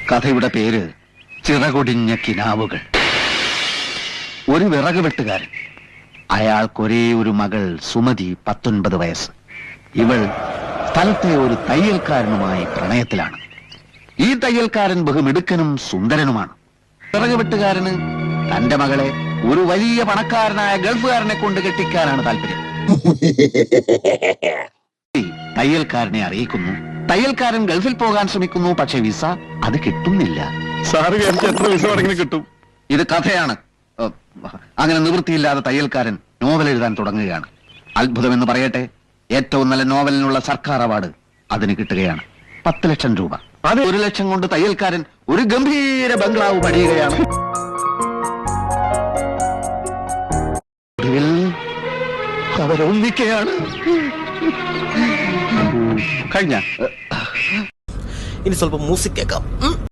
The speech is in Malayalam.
കഥയുടെ പേര് ചിറകൊടിഞ്ഞ കിനാവുകൾ. ഒരു വിറക് വെട്ടുകാരൻ. അയാൾക്കൊരേ ഒരു മകൾ സുമതി, 19 വയസ്സ്. ഇവൾ സ്ഥലത്തെ ഒരു തയ്യൽക്കാരനുമായി പ്രണയത്തിലാണ്. ഈ തയ്യൽക്കാരൻ ബഹുമിടുക്കനും സുന്ദരനുമാണ്. വിറക് വെട്ടുകാരന് തന്റെ മകളെ ഒരു വലിയ പണക്കാരനായ ഗൾഫുകാരനെ കൊണ്ട് കെട്ടിക്കാനാണ് താല്പര്യം. തയ്യൽക്കാരനെ അറിയിക്കുന്നു. തയ്യൽക്കാരൻ ഗൾഫിൽ പോകാൻ ശ്രമിക്കുന്നു. പക്ഷെ വിസ അത് കിട്ടുന്നില്ല. സാറ് വിചാരിച്ച എത്ര വിസ വേണമെങ്കിലും കിട്ടും. ഇത് കഥയാണ്. അങ്ങനെ നിവൃത്തിയില്ലാതെ തയ്യൽക്കാരൻ നോവൽ എഴുതാൻ തുടങ്ങുകയാണ്. അത്ഭുതമെന്ന് പറയട്ടെ, ഏറ്റവും നല്ല നോവലിനുള്ള സർക്കാർ അവാർഡ് അതിന് കിട്ടുകയാണ്. 10 ലക്ഷം രൂപ. അത് 1 ലക്ഷം കൊണ്ട് തയ്യൽക്കാരൻ ഒരു ഗംഭീര ബംഗ്ലാവ് പണിയുകയാണ്. അവരൊന്നിക്കുകയാണ്. കഴിഞ്ഞ ഇനി സ്വല്പം മ്യൂസിക് കേൾക്കാം.